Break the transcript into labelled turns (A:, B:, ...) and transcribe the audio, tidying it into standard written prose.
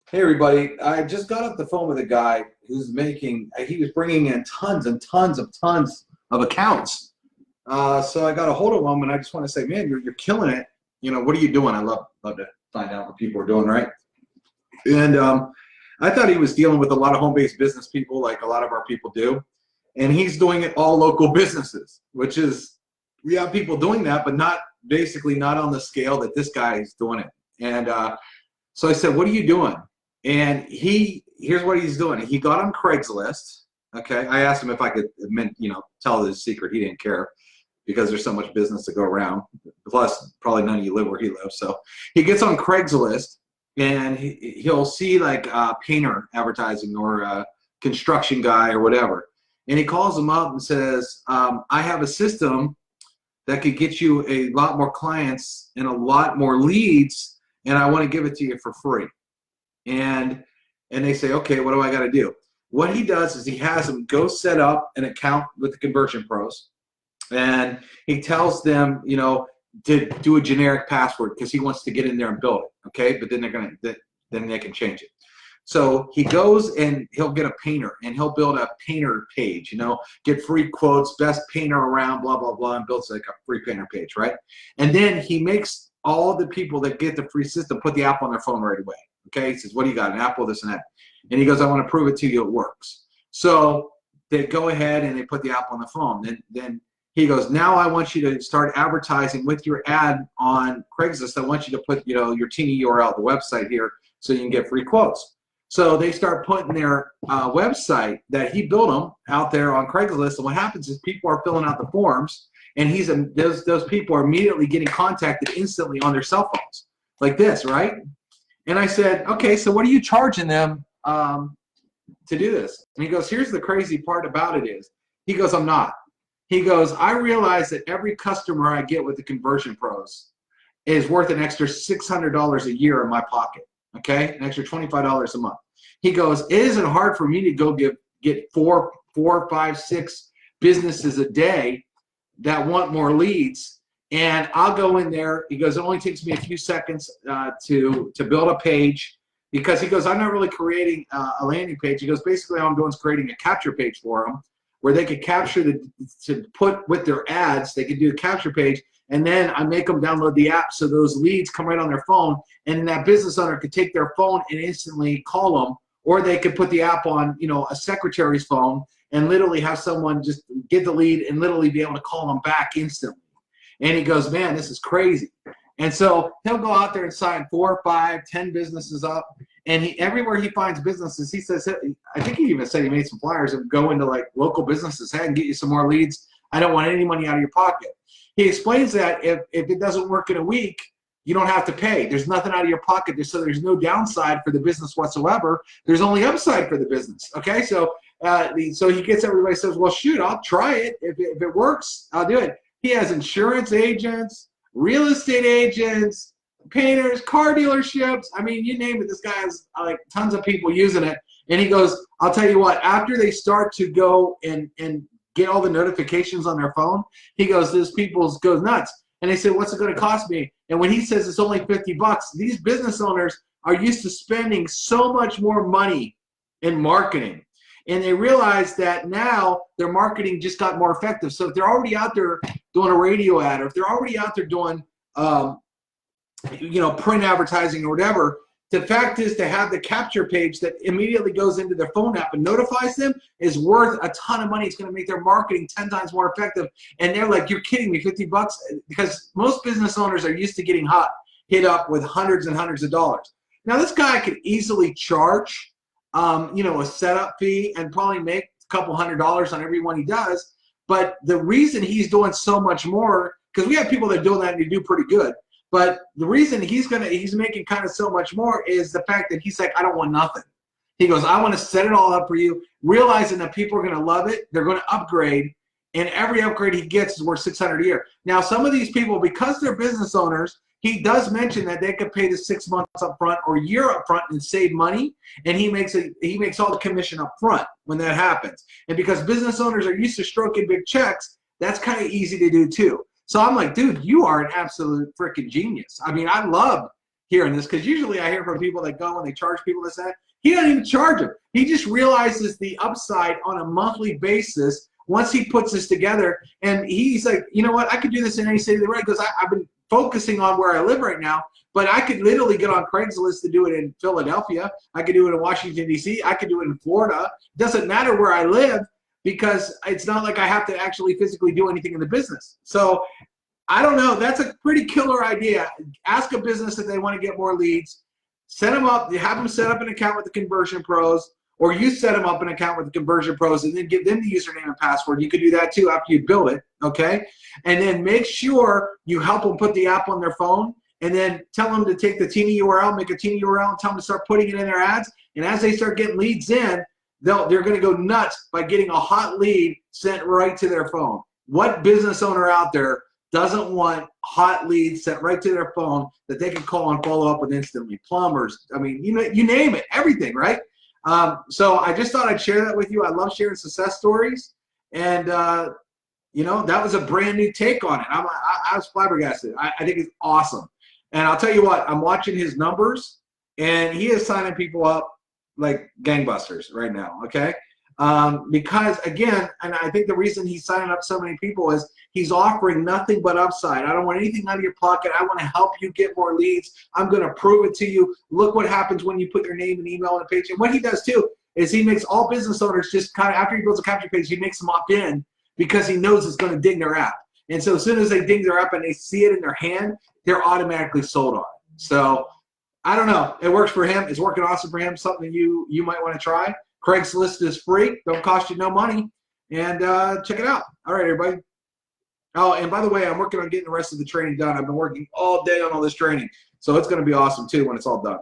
A: Hey everybody, I just got off the phone with a guy who's he was bringing in tons and tons of accounts. So I got a hold of him and I just want to say, man, you're killing it. You know, what are you doing? I love to find out what people are doing, right? And I thought he was dealing with a lot of home-based business people like a lot of our people do. And he's doing it all local businesses, which is, we have people doing that, but basically not on the scale that this guy is doing it. And so I said, what are you doing? And here's what he's doing. He got on Craigslist. Okay, I asked him if I could, tell his secret. He didn't care because there's so much business to go around. Plus, probably none of you live where he lives. So he gets on Craigslist and he'll see like painter advertising or a construction guy or whatever. And he calls him up and says, I have a system that could get you a lot more clients and a lot more leads, and I want to give it to you for free. And they say, okay, what do I got to do? What he does is he has them go set up an account with the conversion pros, and he tells them, to do a generic password because he wants to get in there and build it. Okay, but then then they can change it. So he goes and he'll get a painter and he'll build a painter page, get free quotes, best painter around, blah, blah, blah, and builds like a free painter page, right? And then he makes all the people that get the free system put the app on their phone right away. Okay, he says, what do you got, an Apple, this and that? And he goes, I want to prove it to you it works. So they go ahead and they put the app on the phone. Then he goes, now I want you to start advertising with your ad on Craigslist. I want you to put, your teeny URL, the website here, so you can get free quotes. So they start putting their website that he built them out there on Craigslist. And what happens is people are filling out the forms, and those people are immediately getting contacted instantly on their cell phones, like this, right? And I said, okay, so what are you charging them to do this? And he goes, here's the crazy part about it is, he goes, I'm not. He goes, I realize that every customer I get with the conversion pros is worth an extra $600 a year in my pocket, okay? An extra $25 a month. He goes, it isn't hard for me to go get four, five, six businesses a day that want more leads. And I'll go in there. He goes, it only takes me a few seconds to build a page, because he goes, I'm not really creating a landing page. He goes, basically all I'm doing is creating a capture page for them where they could capture to put with their ads, they could do a capture page, and then I make them download the app so those leads come right on their phone, and that business owner could take their phone and instantly call them, or they could put the app on, a secretary's phone and literally have someone just get the lead and literally be able to call them back instantly. And he goes, man, this is crazy. And so he'll go out there and sign 4, 5, 10 businesses up. And everywhere he finds businesses, he says, I think he even said he made some flyers and go into like local businesses, hey, and get you some more leads. I don't want any money out of your pocket. He explains that if it doesn't work in a week, you don't have to pay. There's nothing out of your pocket. So there's no downside for the business whatsoever. There's only upside for the business. Okay, so he gets everybody, says, well, shoot, I'll try it. If it works, I'll do it. He has insurance agents, real estate agents, painters, car dealerships. I mean, you name it, this guy has like tons of people using it. And he goes, I'll tell you what, after they start to go and get all the notifications on their phone, he goes, this people goes nuts. And they say, what's it going to cost me? And when he says it's only 50 bucks, these business owners are used to spending so much more money in marketing. And they realize that now their marketing just got more effective. So if they're already out there doing a radio ad, or if they're already out there doing, print advertising or whatever, the fact is to have the capture page that immediately goes into their phone app and notifies them is worth a ton of money. It's going to make their marketing 10 times more effective. And they're like, you're kidding me, 50 bucks? Because most business owners are used to getting hit up with hundreds and hundreds of dollars. Now, this guy could easily charge a setup fee and probably make a couple $100 on every one he does. But the reason he's doing so much more, because we have people that are doing that and they do pretty good, but the reason he's making kind of so much more is the fact that he's like, I don't want nothing. He goes, I want to set it all up for you, realizing that people are going to love it, they're going to upgrade, and every upgrade he gets is worth $600 a year. Now, some of these people, because they're business owners, he does mention that they could pay the 6 months up front or a year up front and save money, and he makes all the commission up front when that happens. And because business owners are used to stroking big checks, that's kind of easy to do too. So I'm like, dude, you are an absolute freaking genius. I mean, I love hearing this, because usually I hear from people that go and they charge people this, that. He doesn't even charge them. He just realizes the upside on a monthly basis once he puts this together. And he's like, you know what, I could do this in any city of the world, because I've been focusing on where I live right now, but I could literally get on Craigslist to do it in Philadelphia. I could do it in Washington, D.C. I could do it in Florida. It doesn't matter where I live, because it's not like I have to actually physically do anything in the business. So I don't know. That's a pretty killer idea. Ask a business if they want to get more leads. Set them up. You have them set up an account with the Conversion Pros, or you set them up an account with the Conversion Pros and then give them the username and password. You could do that too after you build it, okay? And then make sure you help them put the app on their phone, and then tell them to take the teeny URL, make a teeny URL, and tell them to start putting it in their ads. And as they start getting leads in, they're going to go nuts by getting a hot lead sent right to their phone. What business owner out there doesn't want hot leads sent right to their phone that they can call and follow up with instantly? Plumbers, I mean, you name it, everything, right? So I just thought I'd share that with you. I love sharing success stories, and you know, that was a brand new take on it. I was flabbergasted. I think it's awesome. And I'll tell you what, I'm watching his numbers, and he is signing people up like gangbusters right now, okay? Because again, and I think the reason he's signing up so many people is he's offering nothing but upside. I don't want anything out of your pocket. I want to help you get more leads. I'm going to prove it to you. Look what happens when you put your name and email on a page. And what he does too is he makes all business owners just kind of, after he builds a capture page, he makes them opt in, because he knows it's going to ding their app. And so as soon as they ding their app and they see it in their hand, they're automatically sold on it. So I don't know. It works for him. It's working awesome for him. Something you might want to try. Craigslist is free. Don't cost you no money. And check it out. All right, everybody. Oh, and by the way, I'm working on getting the rest of the training done. I've been working all day on all this training. So it's going to be awesome, too, when it's all done.